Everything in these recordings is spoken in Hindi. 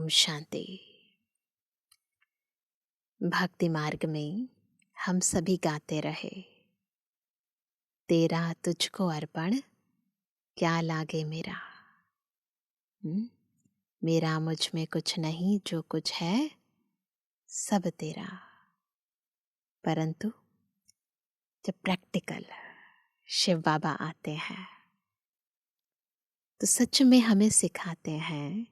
शांति। भक्ति मार्ग में हम सभी गाते रहे, तेरा तुझको अर्पण क्या लागे मेरा। मेरा मुझ में कुछ नहीं, जो कुछ है सब तेरा। परंतु जब प्रैक्टिकल शिव बाबा आते हैं तो सच में हमें सिखाते हैं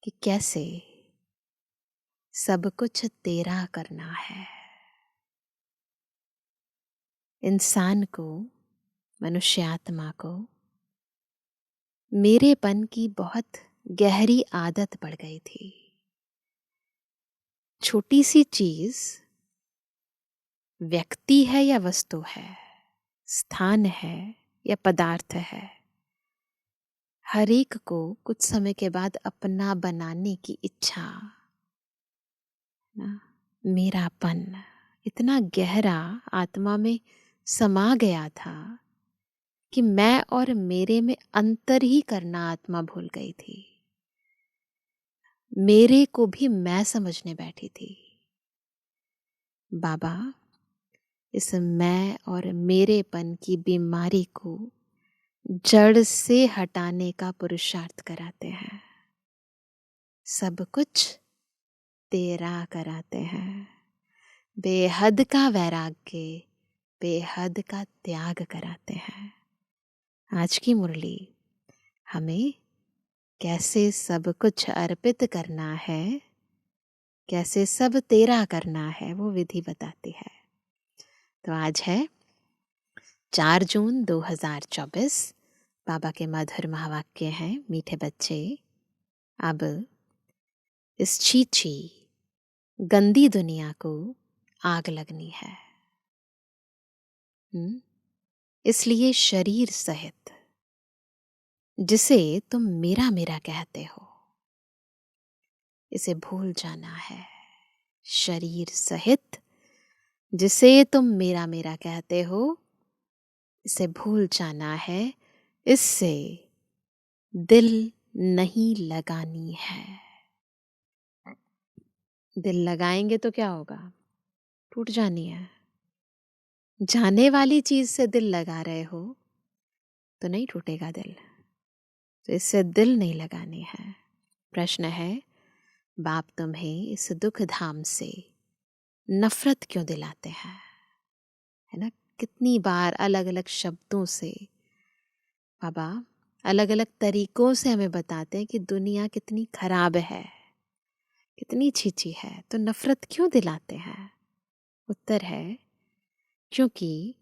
कि कैसे सब कुछ तेरा करना है। इंसान को, मनुष्य आत्मा को मेरेपन की बहुत गहरी आदत पड़ गई थी। छोटी सी चीज, व्यक्ति है या वस्तु है, स्थान है या पदार्थ है, हर एक को कुछ समय के बाद अपना बनाने की इच्छा ना, मेरापन इतना गहरा आत्मा में समा गया था कि मैं और मेरे में अंतर ही करना आत्मा भूल गई थी। मेरे को भी मैं समझने बैठी थी। बाबा इस मैं और मेरेपन की बीमारी को जड़ से हटाने का पुरुषार्थ कराते हैं। सब कुछ तेरा कराते हैं। बेहद का वैराग्य, बेहद का त्याग कराते हैं। आज की मुरली हमें कैसे सब कुछ अर्पित करना है, कैसे सब तेरा करना है, वो विधि बताती है। तो आज है 4 जून 2024। बाबा के मधुर महावाक्य हैं, मीठे बच्चे अब इस छीछी गंदी दुनिया को आग लगनी है। इसलिए शरीर सहित जिसे तुम मेरा मेरा कहते हो, इसे भूल जाना है। शरीर सहित जिसे तुम मेरा मेरा कहते हो, इसे भूल जाना है। इससे दिल नहीं लगानी है। दिल लगाएंगे तो क्या होगा? टूट जानी है। जाने वाली चीज से दिल लगा रहे हो तो नहीं टूटेगा दिल, तो इससे दिल नहीं लगानी है। प्रश्न है, बाप तुम्हें इस दुख धाम से नफरत क्यों दिलाते हैं? है ना, कितनी बार अलग अलग शब्दों से बाबा अलग अलग तरीकों से हमें बताते हैं कि दुनिया कितनी खराब है, कितनी छीछी है, तो नफरत क्यों दिलाते हैं? उत्तर है, क्योंकि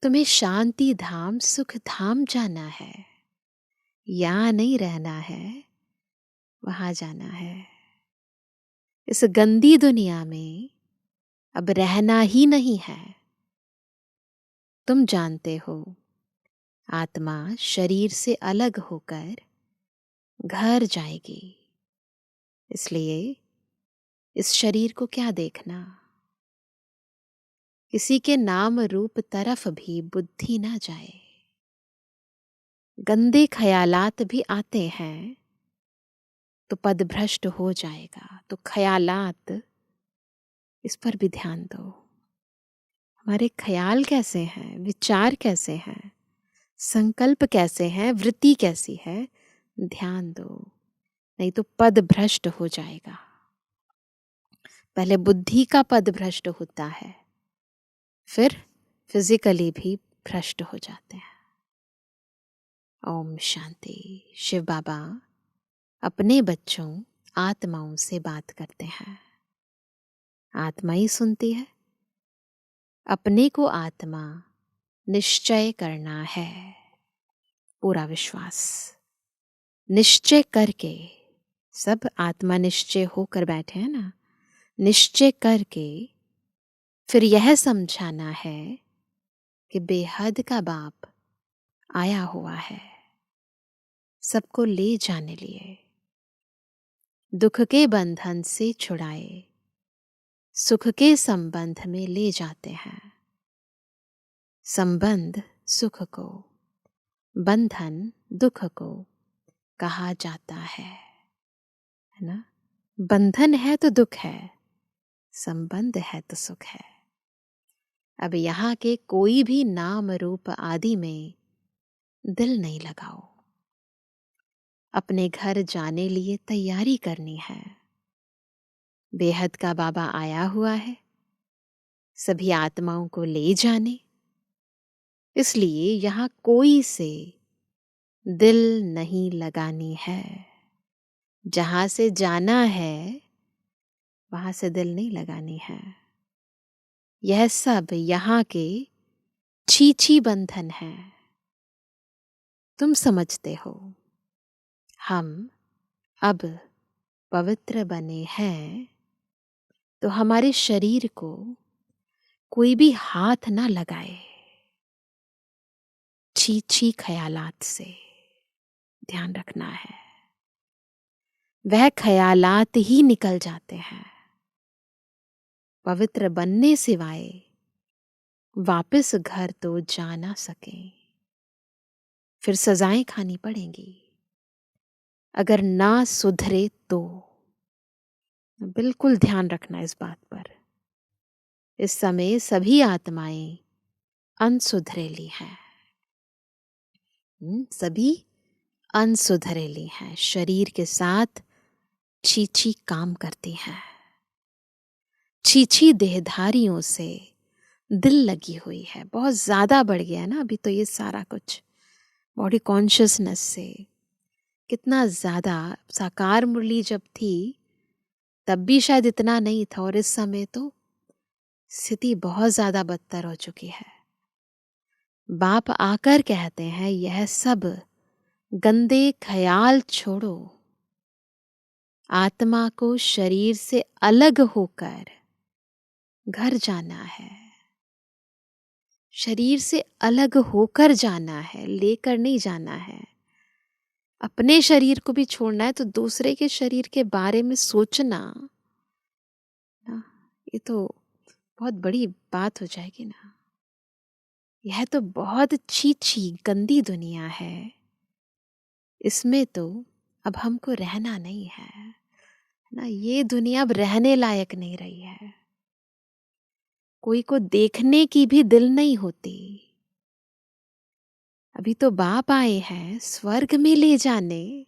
तुम्हें शांति धाम, सुख धाम जाना है। यहाँ नहीं रहना है, वहां जाना है। इस गंदी दुनिया में अब रहना ही नहीं है। तुम जानते हो, आत्मा शरीर से अलग होकर घर जाएगी। इसलिए इस शरीर को क्या देखना? किसी के नाम रूप तरफ भी बुद्धि ना जाए। गंदे ख्यालात भी आते हैं तो पदभ्रष्ट हो जाएगा। तो ख्यालात, इस पर भी ध्यान दो। हमारे ख्याल कैसे हैं, विचार कैसे हैं, संकल्प कैसे हैं, वृत्ति कैसी है, ध्यान दो, नहीं तो पद भ्रष्ट हो जाएगा। पहले बुद्धि का पद भ्रष्ट होता है, फिर फिजिकली भी भ्रष्ट हो जाते हैं। ओम शांति। शिव बाबा अपने बच्चों आत्माओं से बात करते हैं। आत्मा ही सुनती है। अपने को आत्मा निश्चय करना है। पूरा विश्वास निश्चय करके, सब आत्मा निश्चय होकर बैठे हैं ना, निश्चय करके फिर यह समझाना है कि बेहद का बाप आया हुआ है सबको ले जाने लिए। दुख के बंधन से छुड़ाए, सुख के संबंध में ले जाते हैं। संबंध सुख को, बंधन दुख को कहा जाता है। है ना। बंधन है तो दुख है, संबंध है तो सुख है। अब यहाँ के कोई भी नाम रूप आदि में दिल नहीं लगाओ। अपने घर जाने लिए तैयारी करनी है। बेहद का बाबा आया हुआ है सभी आत्माओं को ले जाने, इसलिए यहाँ कोई से दिल नहीं लगानी है। जहां से जाना है वहां से दिल नहीं लगानी है। यह सब यहाँ के छीछी बंधन है। तुम समझते हो हम अब पवित्र बने हैं तो हमारे शरीर को कोई भी हाथ ना लगाए छीछी ख्यालात से। ध्यान रखना है, वह ख्यालात ही निकल जाते हैं। पवित्र बनने सिवाय वापस घर तो जा ना सके, फिर सजाएं खानी पड़ेंगी अगर ना सुधरे तो। बिल्कुल ध्यान रखना इस बात पर। इस समय सभी आत्माएं अनसुधरेली हैं। सभी अनसुधरेली हैं, शरीर के साथ छीछी काम करती हैं। छीछी देहधारियों से दिल लगी हुई है। बहुत ज्यादा बढ़ गया है ना अभी तो ये सारा कुछ बॉडी कॉन्शियसनेस से। कितना ज्यादा साकार मुरली जब थी तब भी शायद इतना नहीं था, और इस समय तो स्थिति बहुत ज्यादा बदतर हो चुकी है। बाप आकर कहते हैं यह सब गंदे ख्याल छोड़ो, आत्मा को शरीर से अलग होकर घर जाना है। शरीर से अलग होकर जाना है, लेकर नहीं जाना है। अपने शरीर को भी छोड़ना है तो दूसरे के शरीर के बारे में सोचना ना, ये तो बहुत बड़ी बात हो जाएगी ना। यह तो बहुत छीछी गंदी दुनिया है। इसमें तो अब हमको रहना नहीं है ना। ये दुनिया अब रहने लायक नहीं रही है। कोई को देखने की भी दिल नहीं होती। अभी तो बाप आए हैं स्वर्ग में ले जाने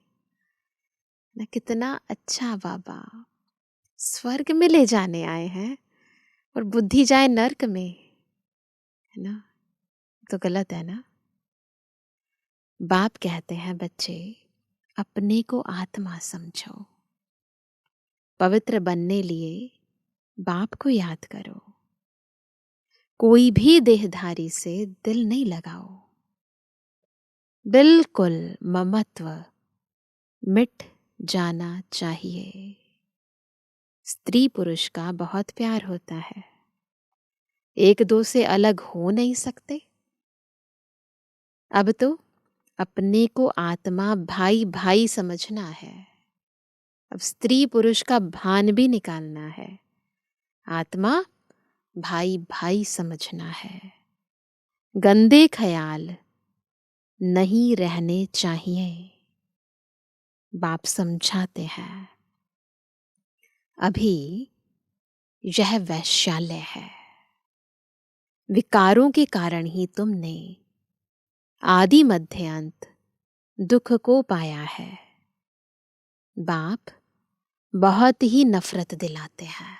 ना। कितना अच्छा बाबा स्वर्ग में ले जाने आए हैं और बुद्धि जाए नर्क में, है ना। तो गलत है ना। बाप कहते हैं बच्चे अपने को आत्मा समझो। पवित्र बनने लिए बाप को याद करो। कोई भी देहधारी से दिल नहीं लगाओ। बिल्कुल ममत्व मिट जाना चाहिए। स्त्री पुरुष का बहुत प्यार होता है, एक दो से अलग हो नहीं सकते। अब तो अपने को आत्मा भाई भाई समझना है। अब स्त्री पुरुष का भान भी निकालना है। आत्मा भाई भाई समझना है। गंदे ख्याल नहीं रहने चाहिए। बाप समझाते हैं अभी यह वैश्यालय है। विकारों के कारण ही तुमने आदि मध्य अंत दुख को पाया है। बाप बहुत ही नफरत दिलाते हैं।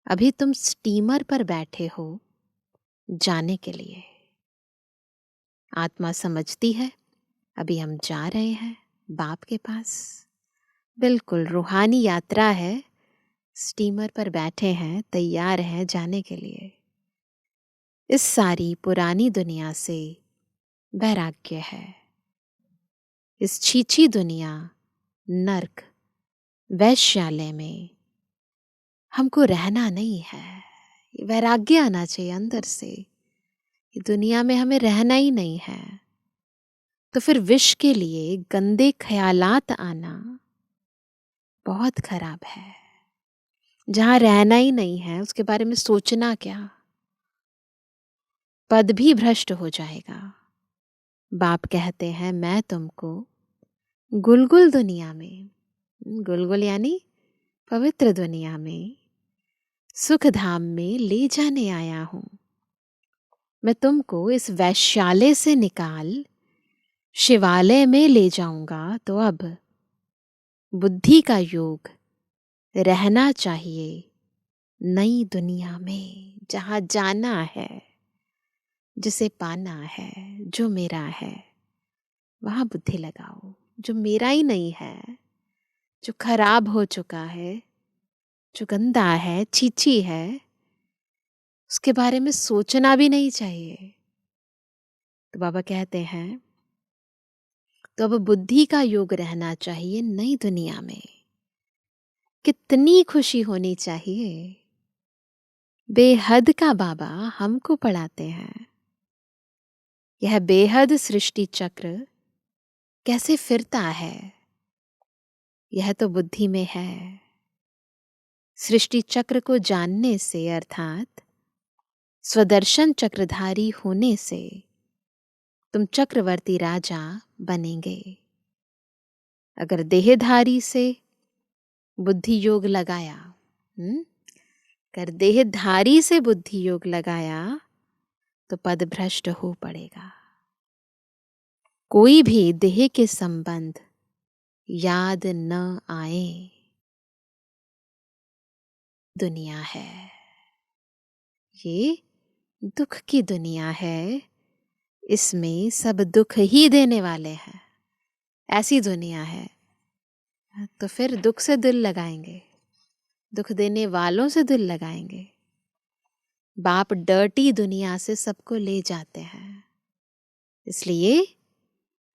अभी तुम स्टीमर पर बैठे हो जाने के लिए। आत्मा समझती है अभी हम जा रहे हैं बाप के पास। बिल्कुल रूहानी यात्रा है। स्टीमर पर बैठे हैं, तैयार हैं जाने के लिए। इस सारी पुरानी दुनिया से वैराग्य है। इस छीछी दुनिया नर्क वैश्यालय में हमको रहना नहीं है। ये वैराग्य आना चाहिए अंदर से। ये दुनिया में हमें रहना ही नहीं है। तो फिर विष के लिए गंदे ख्यालात आना बहुत खराब है। जहां रहना ही नहीं है उसके बारे में सोचना क्या। पद भी भ्रष्ट हो जाएगा। बाप कहते हैं मैं तुमको गुलगुल दुनिया में, गुलगुल यानी पवित्र दुनिया में, सुख धाम में ले जाने आया हूँ। मैं तुमको इस वैश्यालय से निकाल शिवालय में ले जाऊंगा, तो अब बुद्धि का योग रहना चाहिए नई दुनिया में, जहाँ जाना है, जिसे पाना है, जो मेरा है, वहाँ बुद्धि लगाओ। जो मेरा ही नहीं है, जो खराब हो चुका है, जो गंदा है, छीछी है, उसके बारे में सोचना भी नहीं चाहिए। तो बाबा कहते हैं, तो अब बुद्धि का योग रहना चाहिए नई दुनिया में। कितनी खुशी होनी चाहिए। बेहद का बाबा हमको पढ़ाते हैं। यह बेहद सृष्टि चक्र कैसे फिरता है, यह तो बुद्धि में है। सृष्टि चक्र को जानने से, अर्थात स्वदर्शन चक्रधारी होने से, तुम चक्रवर्ती राजा बनेंगे। अगर देहधारी से बुद्धि योग लगाया, अगर देहधारी से बुद्धि योग लगाया, तो पद भ्रष्ट हो पड़ेगा। कोई भी देह के संबंध याद न आए। दुनिया है, ये दुख की दुनिया है, इसमें सब दुख ही देने वाले हैं। ऐसी दुनिया है, तो फिर दुख से दिल लगाएंगे, दुख देने वालों से दिल लगाएंगे। बाप डर्टी दुनिया से सबको ले जाते हैं। इसलिए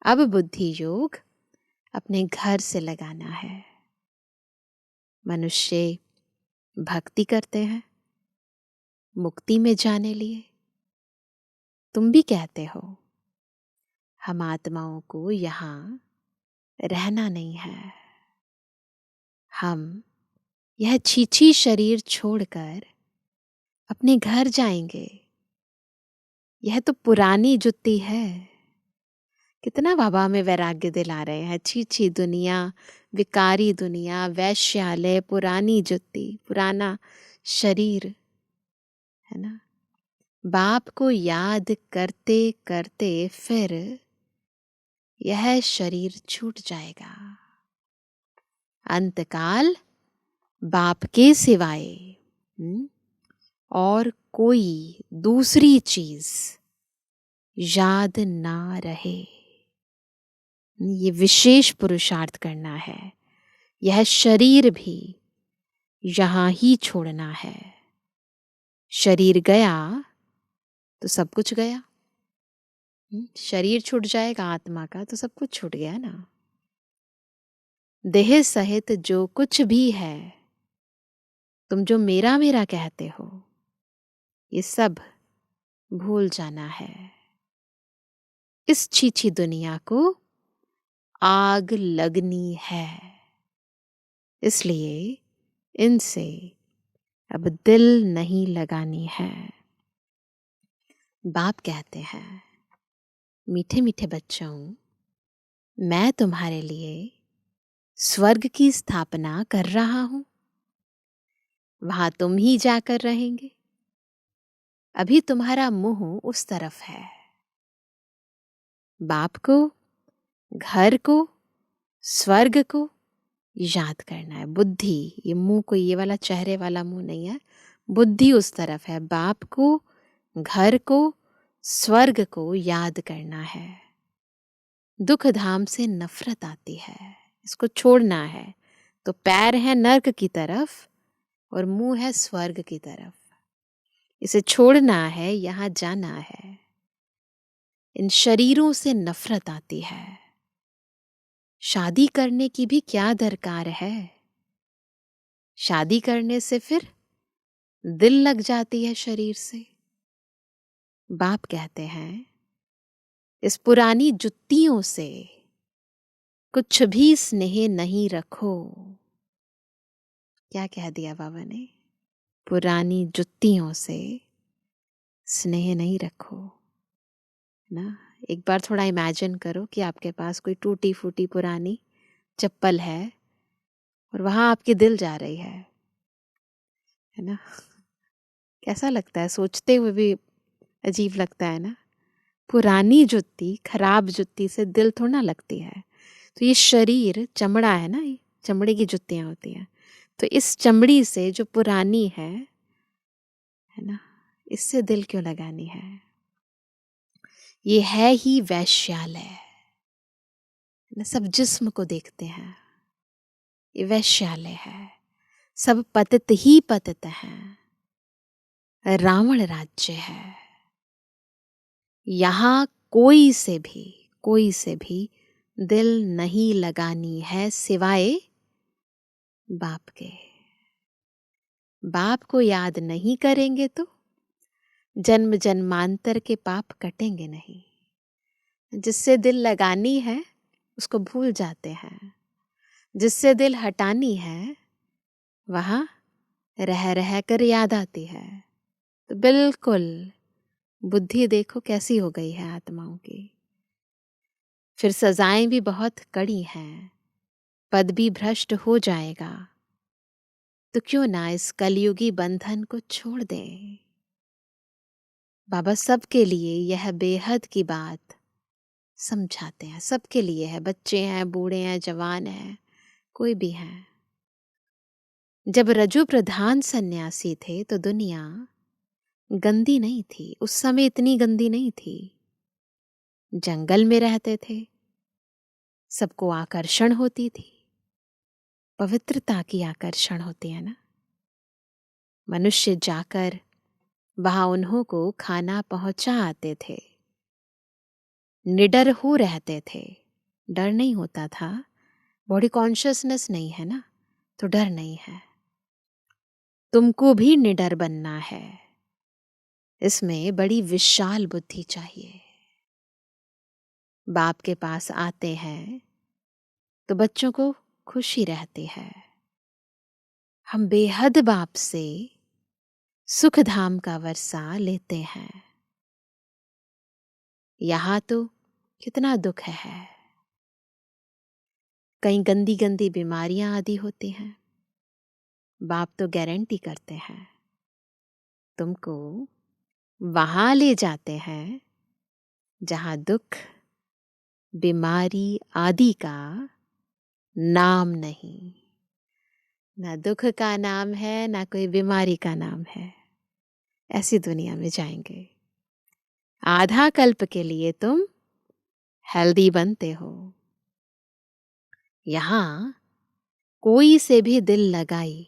अब बुद्धि योग अपने घर से लगाना है। मनुष्य भक्ति करते हैं मुक्ति में जाने लिए। तुम भी कहते हो हम आत्माओं को यहाँ रहना नहीं है, हम यह छीछी शरीर छोड़कर अपने घर जाएंगे। यह तो पुरानी जुत्ती है। कितना बाबा हमें वैराग्य दिला रहे हैं। छीछी दुनिया, विकारी दुनिया, वैश्यालय, पुरानी जुत्ती, पुराना शरीर, है ना। बाप को याद करते करते फिर यह शरीर छूट जाएगा। अंतकाल बाप के सिवाय और कोई दूसरी चीज याद ना रहे। ये विशेष पुरुषार्थ करना है। यह शरीर भी यहाँ ही छोड़ना है। शरीर गया तो सब कुछ गया। शरीर छूट जाएगा आत्मा का तो सब कुछ छूट गया ना। देह सहित जो कुछ भी है, तुम जो मेरा मेरा कहते हो, ये सब भूल जाना है। इस छीछी दुनिया को आग लगनी है। इसलिए इनसे अब दिल नहीं लगानी है। बाप कहते हैं, मीठे मीठे बच्चों, मैं तुम्हारे लिए स्वर्ग की स्थापना कर रहा हूं। वहां तुम ही जाकर रहेंगे। अभी तुम्हारा मुंह उस तरफ है। बाप को, घर को, स्वर्ग को याद करना है। बुद्धि, ये मुंह को, ये वाला चेहरे वाला मुंह नहीं है। बुद्धि उस तरफ है। बाप को, घर को, स्वर्ग को याद करना है। दुख धाम से नफरत आती है, इसको छोड़ना है। तो पैर है नर्क की तरफ और मुंह है स्वर्ग की तरफ। इसे छोड़ना है, यहां जाना है। इन शरीरों से नफरत आती है। शादी करने की भी क्या दरकार है। शादी करने से फिर दिल लग जाती है शरीर से। बाप कहते हैं, इस पुरानी जुत्तियों से कुछ भी स्नेह नहीं रखो। क्या कह दिया बाबा ने? पुरानी जुत्तियों से स्नेह नहीं रखो ना। एक बार थोड़ा इमेजिन करो कि आपके पास कोई टूटी फूटी पुरानी चप्पल है और वहाँ आपकी दिल जा रही है ना। कैसा लगता है, सोचते हुए भी अजीब लगता है ना। पुरानी जुत्ती, खराब जुत्ती से दिल थोड़ा ना लगती है। तो ये शरीर चमड़ा है ना, ये चमड़े की जुत्तियां होती हैं, तो इस चमड़ी से जो पुरानी है ना, इससे दिल क्यों लगानी है। ये है ही वैश्यालय ना, सब जिस्म को देखते हैं, ये वैश्यालय है। सब पतित ही पतित हैं, रावण राज्य है। यहाँ कोई से भी दिल नहीं लगानी है सिवाय बाप के। बाप को याद नहीं करेंगे तो जन्म जन्मांतर के पाप कटेंगे नहीं। जिससे दिल लगानी है उसको भूल जाते हैं, जिससे दिल हटानी है वहां रह रह कर याद आती है। तो बिल्कुल बुद्धि देखो कैसी हो गई है आत्माओं की। फिर सजाएं भी बहुत कड़ी हैं, पद भी भ्रष्ट हो जाएगा। तो क्यों ना इस कलयुगी बंधन को छोड़ दें। बाबा सबके लिए यह बेहद की बात समझाते हैं, सबके लिए है। बच्चे हैं, बूढ़े हैं, जवान हैं, कोई भी हैं। जब रजो प्रधान सन्यासी थे तो दुनिया गंदी नहीं थी, उस समय इतनी गंदी नहीं थी। जंगल में रहते थे, सबको आकर्षण होती थी, पवित्रता की आकर्षण होती है ना। मनुष्य जाकर वहां उन्हों को खाना पहुंचा आते थे, निडर हो रहते थे, डर नहीं होता था। बॉडी कॉन्शियसनेस नहीं है ना, तो डर नहीं है। तुमको भी निडर बनना है, इसमें बड़ी विशाल बुद्धि चाहिए। बाप के पास आते हैं तो बच्चों को खुशी रहती है। हम बेहद बाप से सुख धाम का वर्षा लेते हैं। यहां तो कितना दुख है, कई गंदी गंदी बीमारियां आदि होती हैं। बाप तो गारंटी करते हैं, तुमको वहां ले जाते हैं जहां दुख बीमारी आदि का नाम नहीं। ना दुख का नाम है, ना कोई बीमारी का नाम है। ऐसी दुनिया में जाएंगे। आधा कल्प के लिए तुम हेल्दी बनते हो। यहां कोई से भी दिल लगाई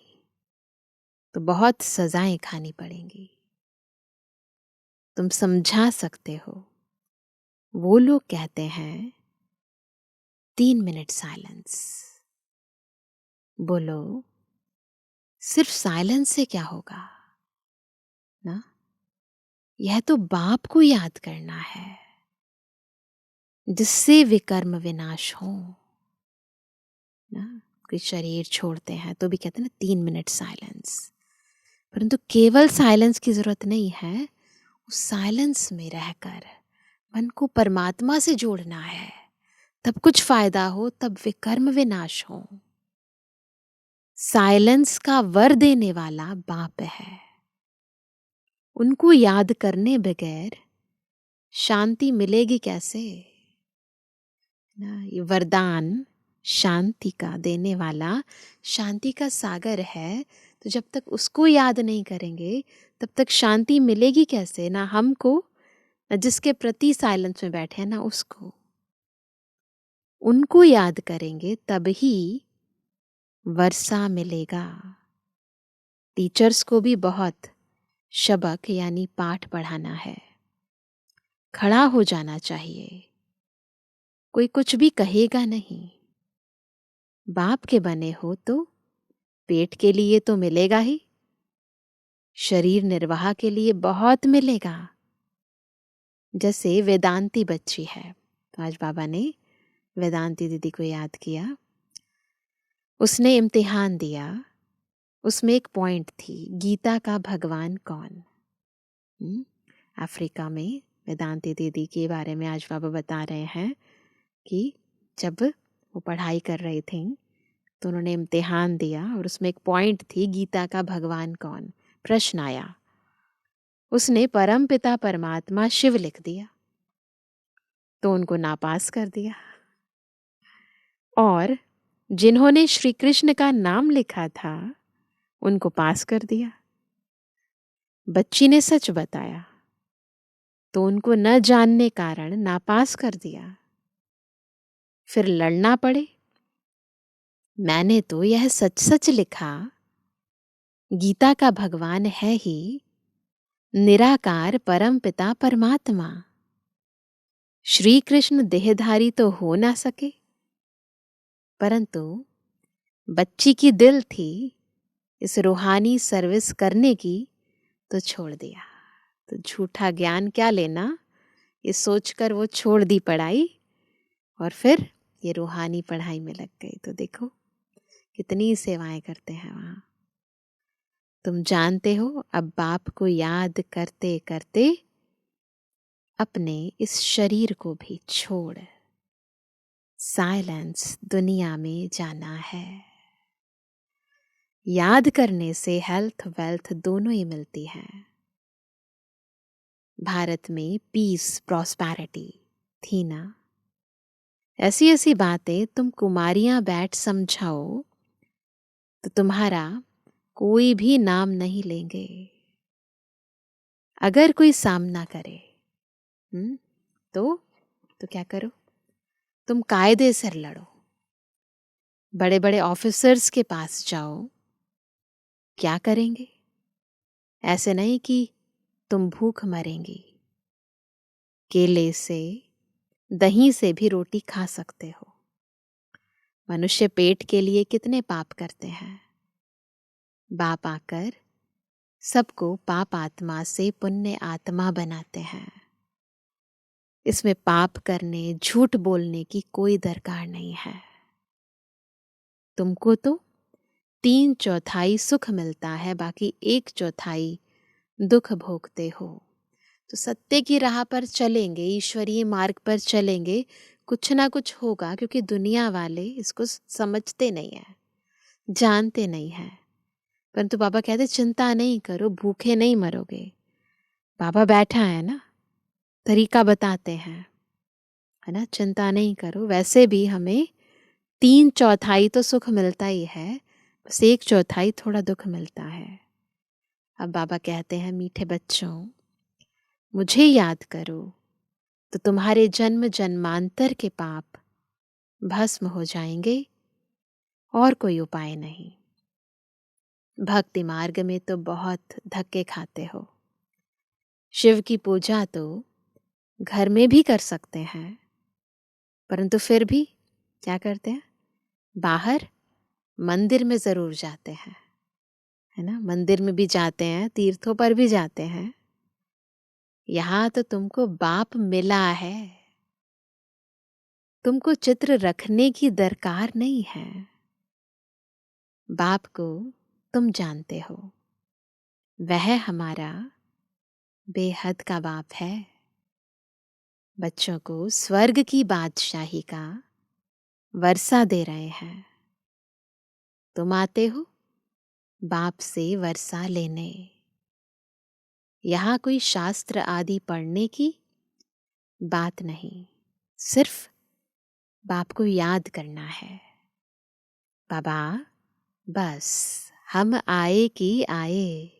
तो बहुत सजाएं खानी पड़ेंगी। तुम समझा सकते हो। वो लोग कहते हैं 3 मिनट साइलेंस। बोलो, सिर्फ साइलेंस से क्या होगा ना। यह तो बाप को याद करना है, जिससे विकर्म विनाश हो ना। कोई शरीर छोड़ते हैं तो भी कहते हैं ना 3 मिनट साइलेंस। परंतु केवल साइलेंस की जरूरत नहीं है, उस साइलेंस में रहकर मन को परमात्मा से जोड़ना है। तब कुछ फायदा हो, तब विकर्म विनाश हो। साइलेंस का वर देने वाला बाप है। उनको याद करने बगैर शांति मिलेगी कैसे ना। ये वरदान शांति का देने वाला शांति का सागर है। तो जब तक उसको याद नहीं करेंगे तब तक शांति मिलेगी कैसे। ना हमको, ना जिसके प्रति साइलेंस में बैठे हैं, ना उसको। उनको याद करेंगे तभी वर्षा मिलेगा। टीचर्स को भी बहुत शबक यानी पाठ पढ़ाना है, खड़ा हो जाना चाहिए। कोई कुछ भी कहेगा नहीं। बाप के बने हो तो पेट के लिए तो मिलेगा ही, शरीर निर्वाह के लिए बहुत मिलेगा। जैसे वेदांती बच्ची है, तो आज बाबा ने वेदांती दीदी को याद किया। उसने इम्तिहान दिया, उसमें एक पॉइंट थी, गीता का भगवान कौन। अफ्रीका में वेदांती दीदी के बारे में आज बाबा बता रहे हैं कि जब वो पढ़ाई कर रही थी, तो उन्होंने इम्तिहान दिया और उसमें एक पॉइंट थी, गीता का भगवान कौन, प्रश्न आया। उसने परम पिता परमात्मा शिव लिख दिया, तो उनको नापास कर दिया। और जिन्होंने श्री कृष्ण का नाम लिखा था उनको पास कर दिया। बच्ची ने सच बताया तो उनको न जानने कारण नापास कर दिया। फिर लड़ना पड़े, मैंने तो यह सच सच लिखा, गीता का भगवान है ही निराकार परम पिता परमात्मा। श्री कृष्ण देहधारी तो हो ना सके, परंतु बच्ची की दिल थी इस रूहानी सर्विस करने की, तो छोड़ दिया। तो झूठा ज्ञान क्या लेना, ये सोचकर वो छोड़ दी पढ़ाई और फिर ये रूहानी पढ़ाई में लग गई। तो देखो कितनी सेवाएं करते हैं वहाँ। तुम जानते हो, अब बाप को याद करते करते अपने इस शरीर को भी छोड़ साइलेंस दुनिया में जाना है। याद करने से हेल्थ वेल्थ दोनों ही मिलती है। भारत में पीस प्रॉस्पेरिटी थी ना, ऐसी ऐसी बातें तुम कुमारियां बैठ समझाओ तो तुम्हारा कोई भी नाम नहीं लेंगे। अगर कोई सामना करे तो क्या करो, तुम कायदे से लड़ो, बड़े बड़े ऑफिसर्स के पास जाओ। क्या करेंगे? ऐसे नहीं कि तुम भूख मरेंगी, केले से दही से भी रोटी खा सकते हो। मनुष्य पेट के लिए कितने पाप करते हैं। बाप आकर सबको पाप आत्मा से पुण्य आत्मा बनाते हैं। इसमें पाप करने, झूठ बोलने की कोई दरकार नहीं है। तुमको तो 3/4 सुख मिलता है, बाकी 1/4 दुख भोगते हो। तो सत्य की राह पर चलेंगे, ईश्वरीय मार्ग पर चलेंगे, कुछ ना कुछ होगा, क्योंकि दुनिया वाले इसको समझते नहीं है, जानते नहीं है। परंतु बाबा कहते चिंता नहीं करो, भूखे नहीं मरोगे। बाबा बैठा है ना, तरीका बताते हैं, है ना, चिंता नहीं करो। वैसे भी हमें 3/4 तो सुख मिलता ही है, बस 1/4 थोड़ा दुख मिलता है। अब बाबा कहते हैं, मीठे बच्चों मुझे याद करो तो तुम्हारे जन्म जन्मांतर के पाप भस्म हो जाएंगे, और कोई उपाय नहीं। भक्ति मार्ग में तो बहुत धक्के खाते हो। शिव की पूजा तो घर में भी कर सकते हैं, परंतु फिर भी क्या करते हैं, बाहर मंदिर में जरूर जाते हैं, है ना, मंदिर में भी जाते हैं, तीर्थों पर भी जाते हैं। यहां तो तुमको बाप मिला है, तुमको चित्र रखने की दरकार नहीं है। बाप को तुम जानते हो, वह हमारा बेहद का बाप है। बच्चों को स्वर्ग की बादशाही का वर्षा दे रहे हैं। तुम आते हो बाप से वर्षा लेने। यहाँ कोई शास्त्र आदि पढ़ने की बात नहीं, सिर्फ बाप को याद करना है। बाबा बस हम आए कि आए,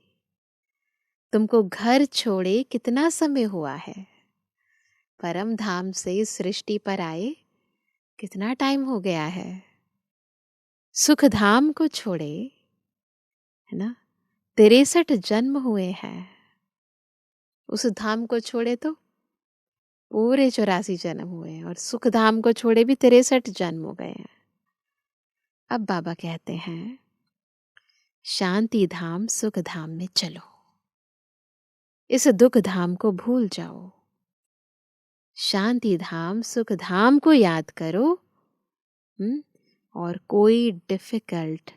तुमको घर छोड़े कितना समय हुआ है, परम धाम से सृष्टि पर आए कितना टाइम हो गया है। सुख धाम को छोड़े, है ना, 63 जन्म हुए हैं। उस धाम को छोड़े तो पूरे 84 जन्म हुए हैं, और सुख धाम को छोड़े भी 63 जन्म हो गए हैं। अब बाबा कहते हैं, शांति धाम सुख धाम में चलो, इस दुख धाम को भूल जाओ, शांति धाम सुख धाम को याद करो। और कोई डिफिकल्ट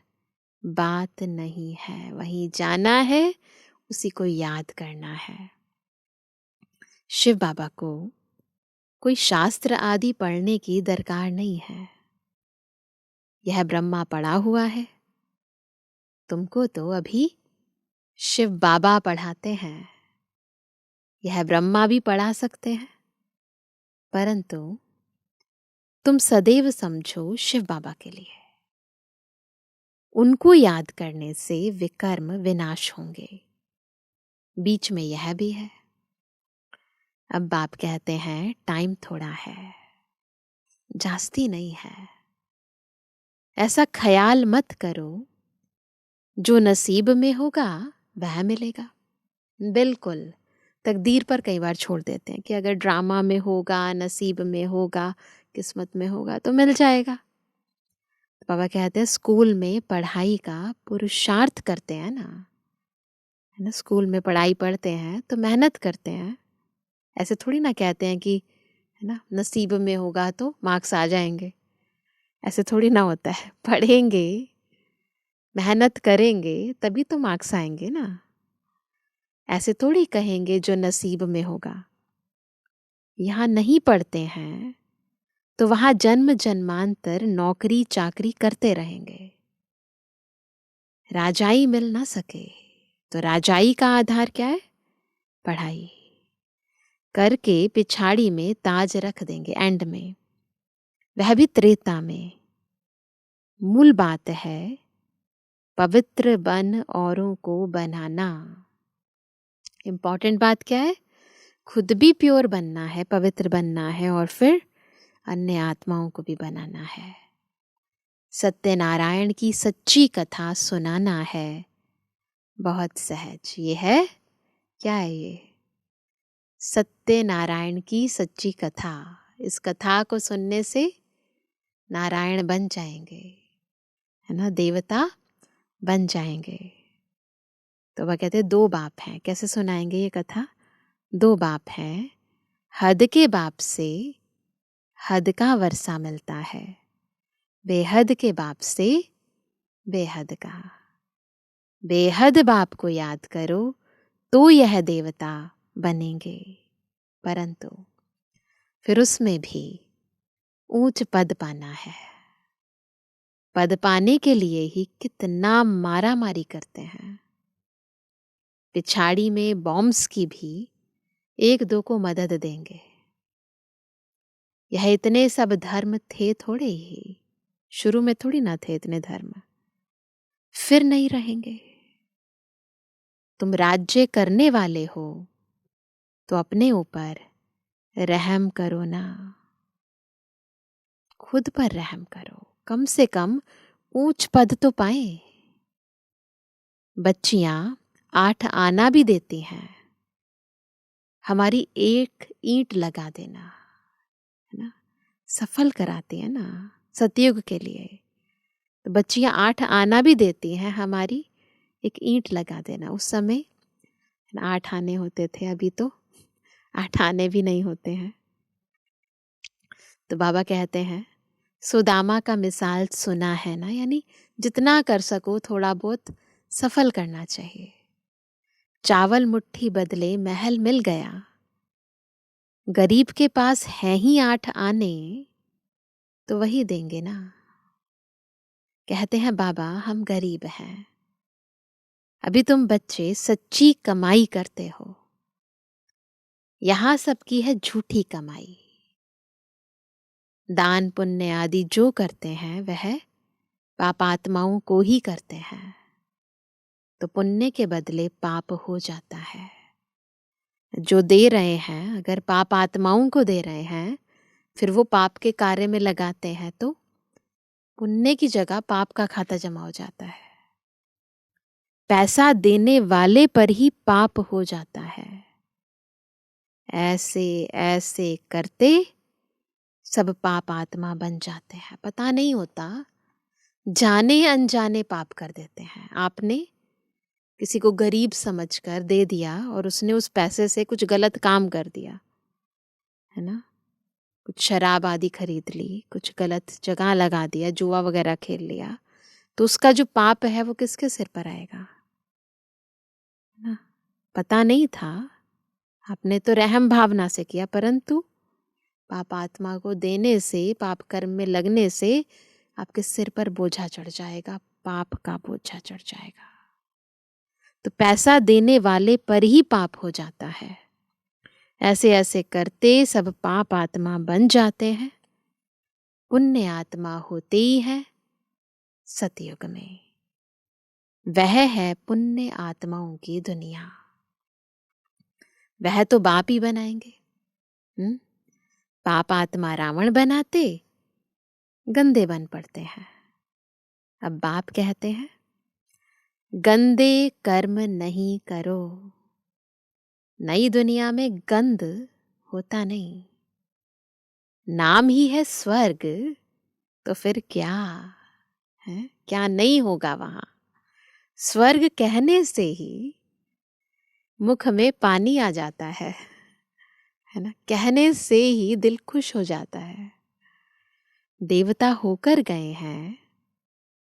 बात नहीं है, वहीं जाना है, उसी को याद करना है। शिव बाबा को कोई शास्त्र आदि पढ़ने की दरकार नहीं है। यह ब्रह्मा पढ़ा हुआ है, तुमको तो अभी शिव बाबा पढ़ाते हैं। यह ब्रह्मा भी पढ़ा सकते हैं, परंतु तुम सदैव समझो शिव बाबा के लिए। उनको याद करने से विकर्म विनाश होंगे। बीच में यह भी है। अब बाप कहते हैं टाइम थोड़ा है, जास्ती नहीं है। ऐसा ख्याल मत करो, जो नसीब में होगा वह मिलेगा। बिल्कुल तकदीर पर कई बार छोड़ देते हैं कि अगर ड्रामा में होगा, नसीब में होगा, किस्मत में होगा तो मिल जाएगा। तो बाबा कहते हैं स्कूल में पढ़ाई का पुरुषार्थ करते हैं ना, है ना। स्कूल में पढ़ाई पढ़ते हैं तो मेहनत करते हैं। ऐसे थोड़ी ना कहते हैं कि है ना नसीब में होगा तो मार्क्स आ जाएंगे। ऐसे थोड़ी ना होता है। पढ़ेंगे, मेहनत करेंगे तभी तो मार्क्स आएंगे ना। ऐसे थोड़ी कहेंगे जो नसीब में होगा। यहाँ नहीं पढ़ते हैं तो वहां जन्म जन्मांतर नौकरी चाकरी करते रहेंगे। राजाई मिल ना सके तो राजाई का आधार क्या है? पढ़ाई करके पिछाड़ी में ताज रख देंगे एंड में, वह भी त्रेता में। मूल बात है पवित्र बन औरों को बनाना। इंपॉर्टेंट बात क्या है? खुद भी प्योर बनना है, पवित्र बनना है और फिर अन्य आत्माओं को भी बनाना है। सत्यनारायण की सच्ची कथा सुनाना है। बहुत सहज। ये है क्या है? ये सत्यनारायण की सच्ची कथा। इस कथा को सुनने से नारायण बन जाएंगे, है ना, देवता बन जाएंगे। तो वह कहते हैं 2 बाप हैं। कैसे सुनाएंगे ये कथा? 2 बाप हैं। हद के बाप से हद का वर्षा मिलता है, बेहद के बाप से बेहद का। बेहद बाप को याद करो तो यह देवता बनेंगे, परंतु फिर उसमें भी ऊंच पद पाना है। पद पाने के लिए ही कितना मारा मारी करते हैं। पिछाड़ी में बॉम्ब्स की भी 1-2 को मदद देंगे। यह इतने सब धर्म थे थोड़े ही, शुरू में थोड़ी ना थे इतने धर्म, फिर नहीं रहेंगे। तुम राज्य करने वाले हो तो अपने ऊपर रहम करो ना, खुद पर रहम करो। कम से कम ऊंच पद तो पाए। बच्चियां 8 आना भी देती हैं, हमारी 1 ईंट लगा देना, है ना, सफल कराती है ना सतयुग के लिए। तो बच्चियां 8 आना भी देती हैं, हमारी 1 ईंट लगा देना। उस समय 8 आने होते थे, अभी तो 8 आने भी नहीं होते हैं। तो बाबा कहते हैं सुदामा का मिसाल सुना है ना, यानी जितना कर सको थोड़ा बहुत सफल करना चाहिए। चावल मुट्ठी बदले महल मिल गया, गरीब के पास है ही 8 आने तो वही देंगे ना। कहते हैं बाबा हम गरीब हैं, अभी तुम बच्चे सच्ची कमाई करते हो, यहां सबकी है झूठी कमाई। दान पुण्य आदि जो करते हैं वह पापात्माओं को ही करते हैं, तो पुण्य के बदले पाप हो जाता है। जो दे रहे हैं अगर पाप आत्माओं को दे रहे हैं, फिर वो पाप के कार्य में लगाते हैं तो पुण्य की जगह पाप का खाता जमा हो जाता है। पैसा देने वाले पर ही पाप हो जाता है। ऐसे ऐसे करते सब पाप आत्मा बन जाते हैं, पता नहीं होता, जाने अनजाने पाप कर देते हैं। आपने किसी को गरीब समझकर दे दिया और उसने उस पैसे से कुछ गलत काम कर दिया, है ना, कुछ शराब आदि खरीद ली, कुछ गलत जगह लगा दिया, जुआ वगैरह खेल लिया, तो उसका जो पाप है वो किसके सिर पर आएगा? है ना, पता नहीं था, आपने तो रहम भावना से किया, परंतु पाप आत्मा को देने से, पाप कर्म में लगने से आपके सिर पर बोझा चढ़ जाएगा, पाप का बोझा चढ़ जाएगा। तो पैसा देने वाले पर ही पाप हो जाता है। ऐसे ऐसे करते सब पाप आत्मा बन जाते हैं। पुण्य आत्मा होते ही है सतयुग में। वह है पुण्य आत्माओं की दुनिया। वह तो बाप ही बनाएंगे। पाप आत्मा रावण बनाते, गंदे बन पड़ते हैं। अब बाप कहते हैं गंदे कर्म नहीं करो। नई दुनिया में गंद होता नहीं। नाम ही है स्वर्ग, तो फिर क्या है? क्या नहीं होगा वहां? स्वर्ग कहने से ही मुख में पानी आ जाता है ना? कहने से ही दिल खुश हो जाता है। देवता होकर गए हैं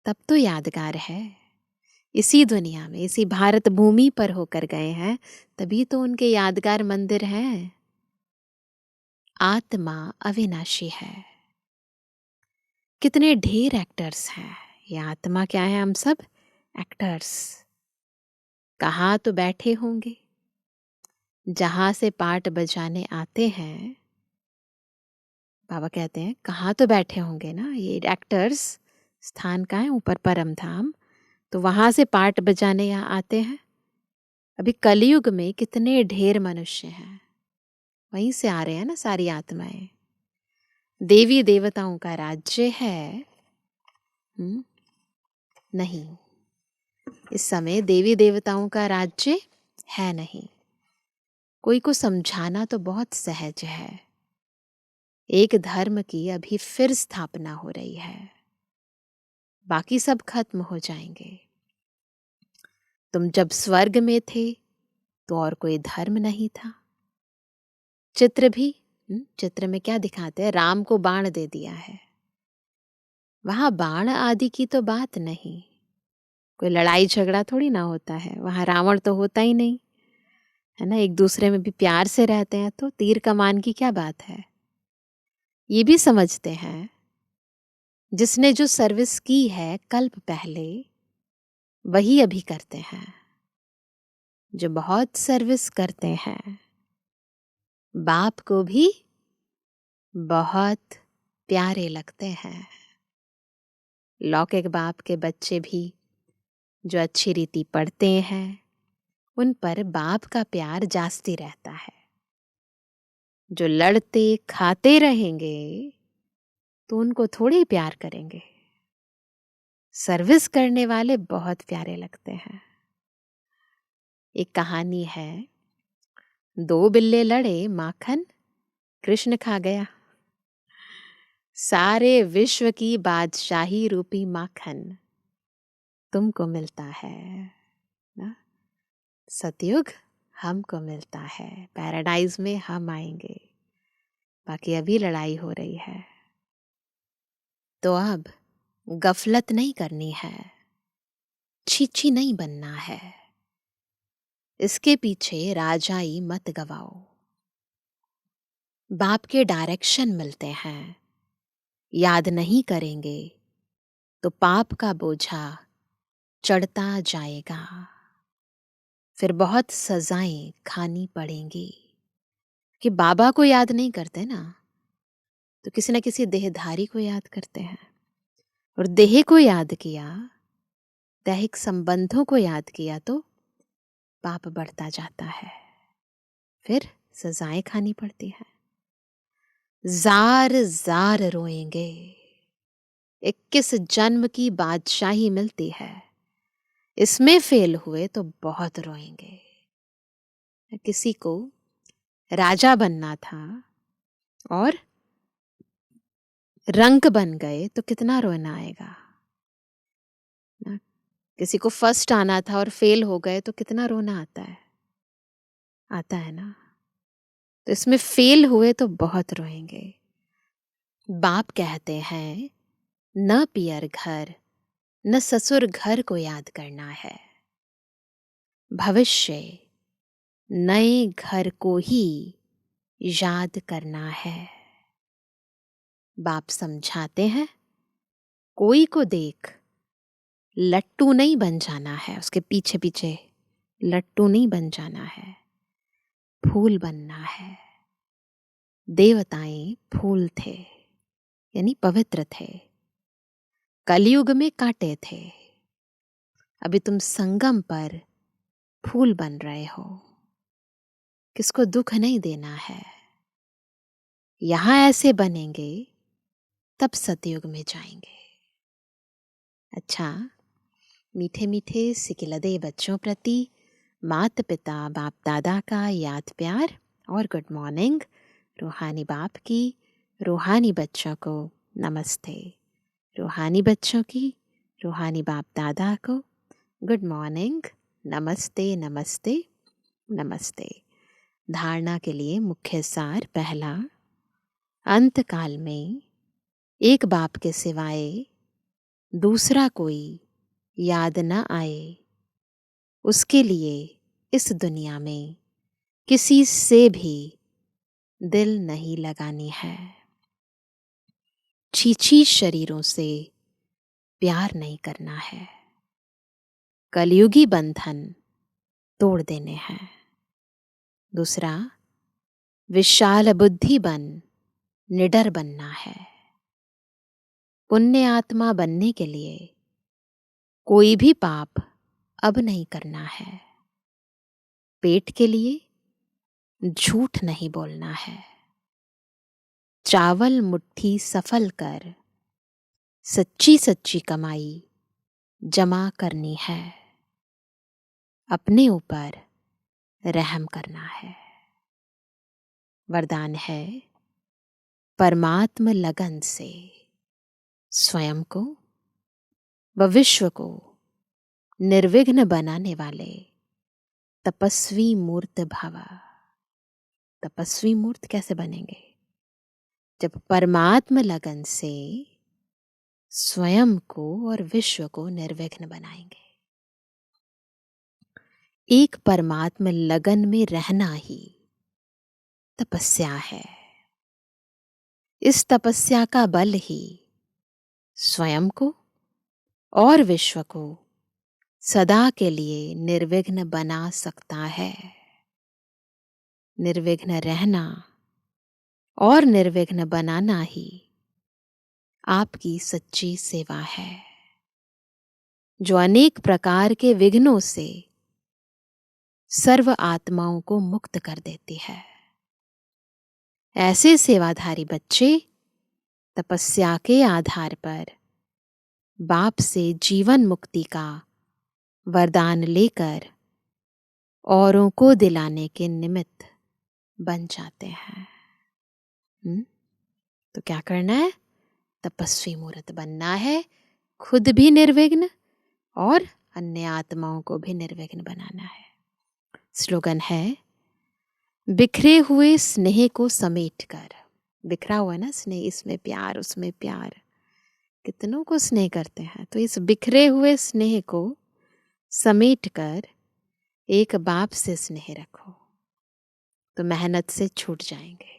तब तो यादगार है। इसी दुनिया में, इसी भारत भूमि पर होकर गए हैं, तभी तो उनके यादगार मंदिर हैं। आत्मा अविनाशी है। कितने ढेर एक्टर्स हैं। ये आत्मा क्या है? हम सब एक्टर्स। कहाँ तो बैठे होंगे जहां से पार्ट बजाने आते हैं। बाबा कहते हैं कहाँ तो बैठे होंगे ना ये एक्टर्स। स्थान का है ऊपर परम धाम, तो वहां से पार्ट बजाने यहाँ आते हैं। अभी कलयुग में कितने ढेर मनुष्य हैं, वहीं से आ रहे हैं ना सारी आत्माएं। देवी देवताओं का राज्य है? नहीं, इस समय देवी देवताओं का राज्य है नहीं। कोई को समझाना तो बहुत सहज है। एक धर्म की अभी फिर स्थापना हो रही है, बाकी सब खत्म हो जाएंगे। तुम जब स्वर्ग में थे तो और कोई धर्म नहीं था। चित्र भी, चित्र में क्या दिखाते हैं? राम को बाण दे दिया है। वहां बाण आदि की तो बात नहीं, कोई लड़ाई झगड़ा थोड़ी ना होता है। वहां रावण तो होता ही नहीं है ना। एक दूसरे में भी प्यार से रहते हैं, तो तीर कमान की क्या बात है? ये भी समझते हैं जिसने जो सर्विस की है कल्प पहले, वही अभी करते हैं। जो बहुत सर्विस करते हैं, बाप को भी बहुत प्यारे लगते हैं। लौकिक बाप के बच्चे भी जो अच्छी रीति पढ़ते हैं, उन पर बाप का प्यार जास्ती रहता है। जो लड़ते खाते रहेंगे तो उनको थोड़ी प्यार करेंगे। सर्विस करने वाले बहुत प्यारे लगते हैं। एक कहानी है, दो बिल्ले लड़े, माखन कृष्ण खा गया। सारे विश्व की बादशाही रूपी माखन तुमको मिलता है ना। सतयुग हमको मिलता है, पैराडाइज में हम आएंगे, बाकी अभी लड़ाई हो रही है। तो अब गफलत नहीं करनी है, छीछी नहीं बनना है। इसके पीछे राजाई मत गवाओ। बाप के डायरेक्शन मिलते हैं, याद नहीं करेंगे तो पाप का बोझा चढ़ता जाएगा। फिर बहुत सजाएं खानी पड़ेंगी। कि बाबा को याद नहीं करते ना, तो किसी न किसी देहधारी को याद करते हैं। और देह को याद किया, दैहिक संबंधों को याद किया, तो पाप बढ़ता जाता है। फिर सजाएं खानी पड़ती है। Jar jar रोएंगे। 21 जन्म की बादशाही मिलती है, इसमें फेल हुए तो बहुत रोएंगे। किसी को राजा बनना था और रंक बन गए तो कितना रोना आएगा ना। किसी को फर्स्ट आना था और फेल हो गए तो कितना रोना आता है, आता है ना। तो इसमें फेल हुए तो बहुत रोएंगे। बाप कहते हैं न पियर घर न ससुर घर को याद करना है। भविष्य नए घर को ही याद करना है। बाप समझाते हैं कोई को देख लट्टू नहीं बन जाना है, उसके पीछे पीछे लट्टू नहीं बन जाना है, फूल बनना है। देवताएं फूल थे, यानी पवित्र थे। कलयुग में कांटे थे, अभी तुम संगम पर फूल बन रहे हो। किसको दुख नहीं देना है। यहां ऐसे बनेंगे तब सतयुग में जाएंगे। अच्छा, मीठे मीठे सिकिलदे बच्चों प्रति माता पिता बाप दादा का याद प्यार और गुड मॉर्निंग। रूहानी बाप की रूहानी बच्चों को नमस्ते। रूहानी बच्चों की रूहानी बाप दादा को गुड मॉर्निंग, नमस्ते नमस्ते नमस्ते। धारणा के लिए मुख्य सार। पहला, अंत काल में एक बाप के सिवाय दूसरा कोई याद न आए, उसके लिए इस दुनिया में किसी से भी दिल नहीं लगानी है। छीछी शरीरों से प्यार नहीं करना है। कलयुगी बंधन तोड़ देने हैं। दूसरा, विशाल बुद्धि बन निडर बनना है। पुण्य आत्मा बनने के लिए कोई भी पाप अब नहीं करना है। पेट के लिए झूठ नहीं बोलना है। चावल मुट्ठी सफल कर सच्ची सच्ची कमाई जमा करनी है। अपने ऊपर रहम करना है। वरदान है, परमात्म लगन से स्वयं को व विश्व को निर्विघ्न बनाने वाले तपस्वी मूर्त भव। तपस्वी मूर्त कैसे बनेंगे? जब परमात्म लगन से स्वयं को और विश्व को निर्विघ्न बनाएंगे। एक परमात्म लगन में रहना ही तपस्या है। इस तपस्या का बल ही स्वयं को और विश्व को सदा के लिए निर्विघ्न बना सकता है। निर्विघ्न रहना और निर्विघ्न बनाना ही आपकी सच्ची सेवा है, जो अनेक प्रकार के विघ्नों से सर्व आत्माओं को मुक्त कर देती है। ऐसे सेवाधारी बच्चे तपस्या के आधार पर बाप से जीवन मुक्ति का वरदान लेकर औरों को दिलाने के निमित्त बन जाते हैं। तो क्या करना है? तपस्वी मूर्त बनना है, खुद भी निर्विघ्न और अन्य आत्माओं को भी निर्विघ्न बनाना है। स्लोगन है, बिखरे हुए स्नेह को समेट कर। बिखरा हुआ ना स्नेह, इसमें प्यार उसमें प्यार, कितनों को स्नेह करते हैं। तो इस बिखरे हुए स्नेह को समेट कर एक बाप से स्नेह रखो, तो मेहनत से छूट जाएंगे।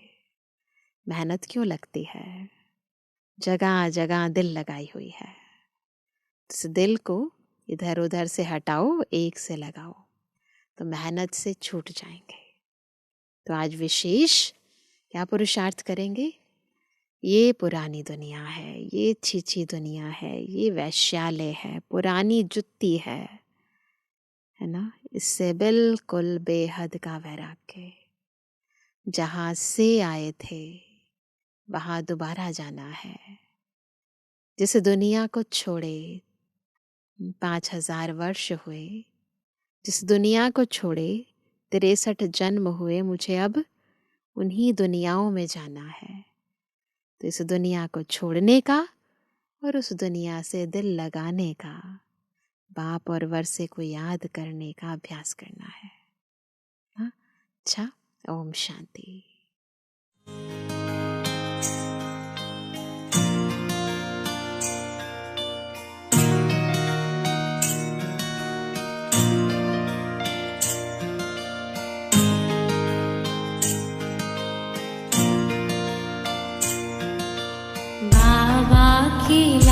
मेहनत क्यों लगती है? जगह जगह दिल लगाई हुई है। इस दिल को इधर उधर से हटाओ, एक से लगाओ, तो मेहनत से छूट जाएंगे। तो आज विशेष क्या पुरुषार्थ करेंगे? ये पुरानी दुनिया है, ये छीछी दुनिया है, ये वैश्यालय है, पुरानी जुत्ती है ना। इससे बिल्कुल बेहद का वैराग्य। जहां से आए थे वहां दोबारा जाना है। जिस दुनिया को छोड़े 5000 वर्ष हुए, जिस दुनिया को छोड़े 63 जन्म हुए, मुझे अब उन्हीं दुनियाओं में जाना है। तो इस दुनिया को छोड़ने का और उस दुनिया से दिल लगाने का, बाप और वर्षे को याद करने का अभ्यास करना है। हाँ? अच्छा, ओम शांति। बाबा की